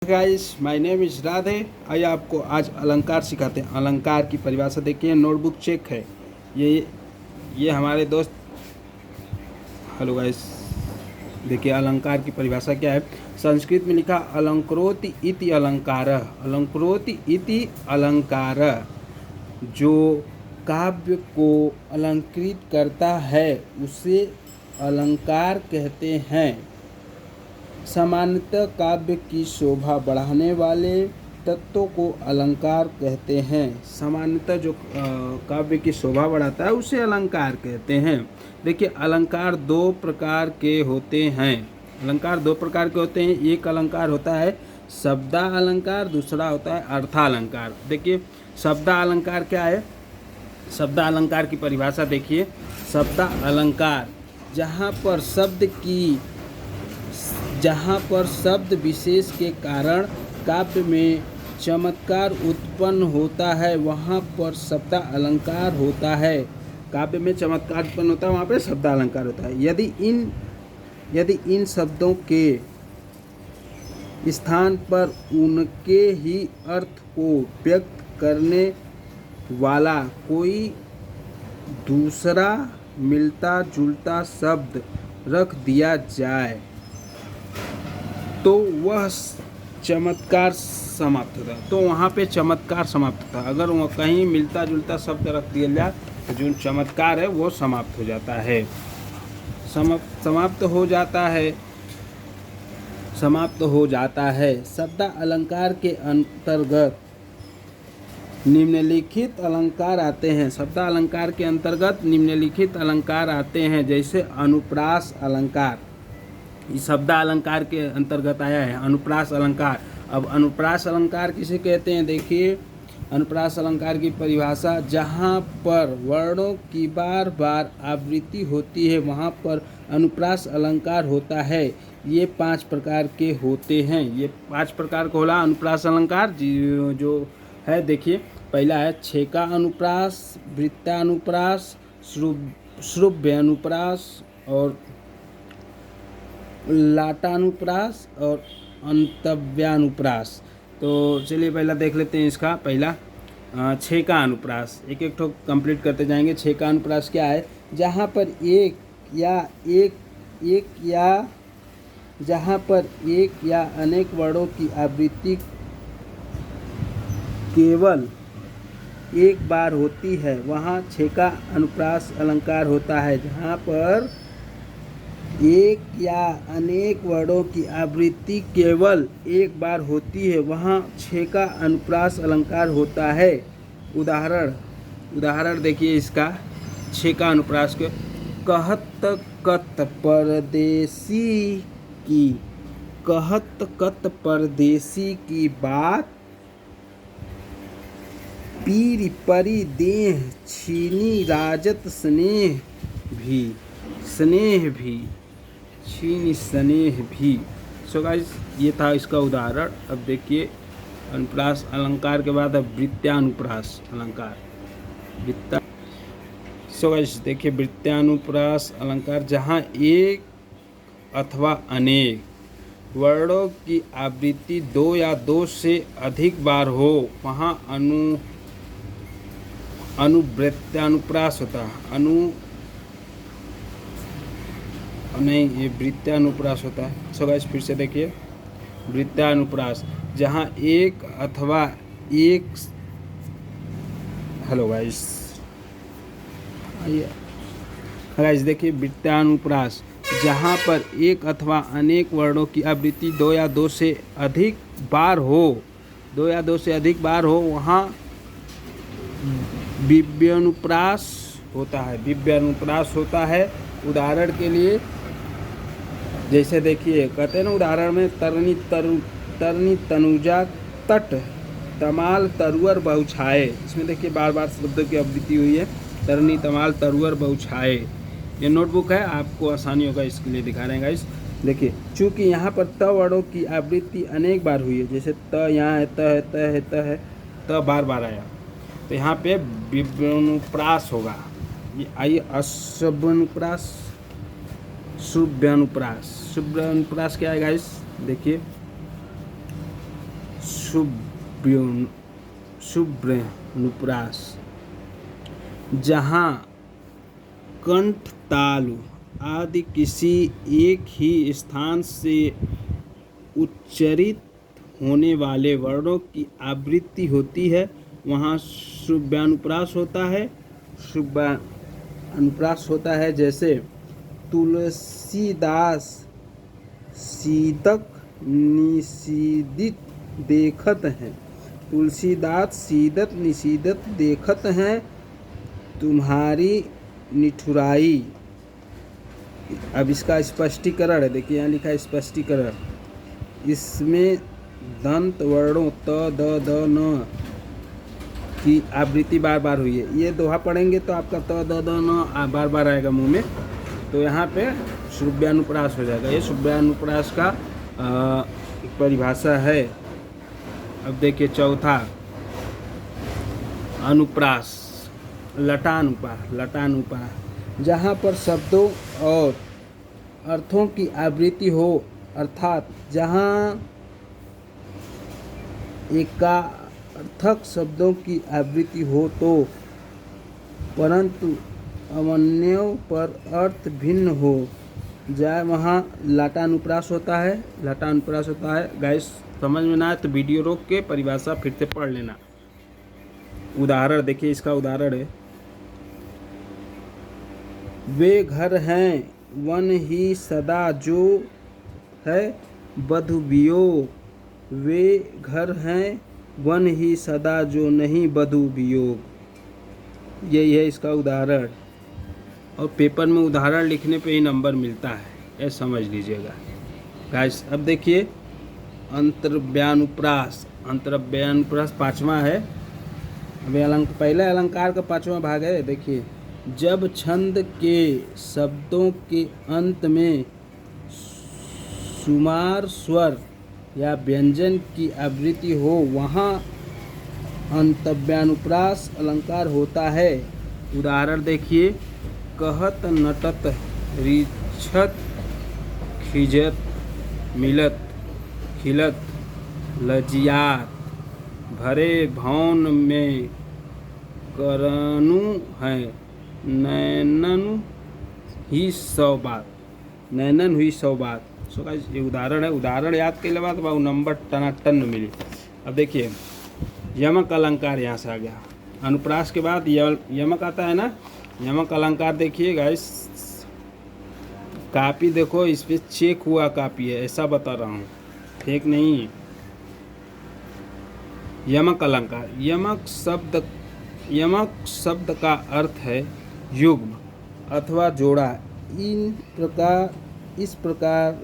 Guys, my name is Radhe. आइए आपको आज अलंकार सिखाते हैं। अलंकार की परिभाषा देखिए, नोटबुक चेक है। ये हमारे दोस्त। हेलो गाइस, देखिए अलंकार की परिभाषा क्या है। संस्कृत में लिखा अलंकरोति इति अलंकारः। अलंकरोति इति अलंकारः, जो काव्य को अलंकृत करता है उसे अलंकार कहते हैं। सामान्यतः काव्य की शोभा बढ़ाने वाले तत्वों को अलंकार कहते हैं। सामान्यतः जो काव्य की शोभा बढ़ाता है उसे अलंकार कहते हैं। देखिए अलंकार दो प्रकार के होते हैं। अलंकार दो प्रकार के होते हैं। एक अलंकार होता है शब्दा अलंकार, दूसरा होता है अर्थालंकार। देखिए शब्दा अलंकार क्या है। शब्दा अलंकार की परिभाषा देखिए। शब्दा अलंकार जहाँ पर शब्द विशेष के कारण काव्य में चमत्कार उत्पन्न होता है वहाँ पर शब्द अलंकार होता है। काव्य में चमत्कार उत्पन्न होता है वहाँ पर शब्द अलंकार होता है। यदि इन शब्दों के स्थान पर उनके ही अर्थ को व्यक्त करने वाला कोई दूसरा मिलता जुलता शब्द रख दिया जाए तो वह चमत्कार समाप्त होता है। तो वहाँ पे चमत्कार समाप्त होता है। अगर वह कहीं मिलता जुलता शब्द रख दिया जाए तो जो चमत्कार है वो समाप्त हो जाता है। समाप्त हो जाता है। शब्द अलंकार के अंतर्गत निम्नलिखित अलंकार आते हैं। शब्द अलंकार के अंतर्गत निम्नलिखित अलंकार आते हैं, जैसे अनुप्रास अलंकार। इस शब्द अलंकार के अंतर्गत आया है अनुप्रास अलंकार। अब अनुप्रास अलंकार किसे कहते हैं, देखिए अनुप्रास अलंकार की परिभाषा, जहाँ पर वर्णों की बार बार आवृत्ति होती है वहाँ पर अनुप्रास अलंकार होता है। ये 5 प्रकार के होते हैं। ये 5 प्रकार का होला अनुप्रास अलंकार जो है। देखिए पहला है छेका अनुप्रास, वृत्तानुप्रास, श्रुव्य अनुप्रास और लाटानुप्रास और अंतव्यानुप्रास। तो चलिए पहला देख लेते हैं इसका। पहला छेका अनुप्रास, एक एक ठो कंप्लीट करते जाएंगे। छेका अनुप्रास क्या है, जहाँ पर एक या अनेक वर्णों की आवृत्ति केवल एक बार होती है वहाँ छेका अनुप्रास अलंकार होता है। जहाँ पर एक या अनेक वर्णों की आवृत्ति केवल एक बार होती है वहाँ छेका अनुप्रास अलंकार होता है। उदाहरण देखिए इसका छेका अनुप्रास के। कहत कत परदेसी की बात, पीर परी देह छीनी राजत स्नेह भी। सो गाइस ये था इसका उदाहरण। अब देखिए अनुप्रास अलंकार के बाद अब वृत्तानुप्रास अलंकार। सो गाइस देखिए वृत्तानुप्रास अलंकार, जहाँ एक अथवा अनेक वर्णों की आवृत्ति 2 या 2 से अधिक बार हो वहाँ अनुवृत्तानुप्रास होता है। नहीं, ये वृत्तानुप्रास होता है। सो गाइस फिर से देखिए वृत्तानुप्रास, जहाँ एक अथवा एक। हेलो गाइस, गाइस देखिए वृत्तानुप्रास, जहाँ पर एक अथवा अनेक वर्णों की आवृत्ति 2 या 2 से अधिक बार हो वहाँ विव्यानुप्रास होता है। उदाहरण के लिए जैसे देखिए कहते हैं ना, उदाहरण में तरनी तनुजा तट तमाल तरुअर बहुछाए। इसमें देखिए बार बार शब्दों की आवृत्ति हुई है, तरनी तमाल तरुअर बहुछाए। ये नोटबुक है, आपको आसानी होगा इसके लिए दिखा रहे हैं गाइस। देखिए चूँकि यहाँ पर त वर्णों की आवृत्ति अनेक बार हुई है, जैसे त यहाँ है, त है, त बार बार आया, तो यहाँ पे विव्यानुप्रास होगा। ये आइए अशुभानुप्रास, शुभ्यानुप्रास। शुभ्यानुप्रास क्या है गाइस, देखिए शुभ्रानुप्रास, जहाँ कंठ तालु आदि किसी एक ही स्थान से उच्चरित होने वाले वर्णों की आवृत्ति होती है, वहाँ शुभ्रानुप्रास होता है। शुभ्रानुप्रास होता है जैसे तुलसीदास सीदक निषीदित देखत हैं, तुलसीदास सीदत निषीदत देखत हैं तुम्हारी निठुराई। अब इसका स्पष्टीकरण है, देखिए यहाँ लिखा है स्पष्टीकरण। इसमें दंत वर्णों त द द न की आवृत्ति बार बार हुई है। ये दोहा पढ़ेंगे तो आपका त द द न बार बार आएगा मुंह में, तो यहाँ पे शुभ्रानुप्रास हो जाएगा। ये शुभ्रानुप्रास का परिभाषा है। अब देखिए चौथा अनुप्रास, लटानुप्रास, जहाँ पर शब्दों और अर्थों की आवृत्ति हो, अर्थात जहाँ एकार्थक शब्दों की आवृत्ति हो तो परंतु अवन्यों पर अर्थ भिन्न हो जाए, वहाँ लटानुप्रास होता है। लटानुप्रास होता है। गाइस समझ में ना आए तो वीडियो रोक के परिभाषा फिर से पढ़ लेना। उदाहरण देखिए, इसका उदाहरण है, वे घर हैं वन ही सदा जो है बधु वियोग, वे घर हैं वन ही सदा जो नहीं बधु वियोग। यही है इसका उदाहरण, और पेपर में उदाहरण लिखने पे ही नंबर मिलता है, ये समझ लीजिएगा गाइस। अब देखिए अंतर्व्यानुप्रास, अंतर्व्यानुप्रास पाँचवा है। अब पहले अलंकार का पाँचवा भाग है। देखिए, जब छंद के शब्दों के अंत में सुमार स्वर या व्यंजन की आवृत्ति हो, वहाँ अंतर्व्यानुप्रास अलंकार होता है। उदाहरण देखिए, कहत नटत रिछत खिजत मिलत खिलत लजियात, भरे भवन में करनु है नैनन ही सौ बात, नैनन हुई सौ बात। सो गाइस ये उदाहरण है। उदाहरण याद के लिए बाद नंबर टनाटन मिली। अब देखिए यमक अलंकार यहाँ से आ गया। अनुप्रास के बाद यमक आता है ना। यमक अलंकार देखिए गाइस, कापी देखो, इस पे चेक हुआ कापी है, ऐसा बता रहा हूँ, फेक नहीं है। यमक अलंकार, यमक शब्द का अर्थ है युग्म अथवा जोड़ा। इस प्रकार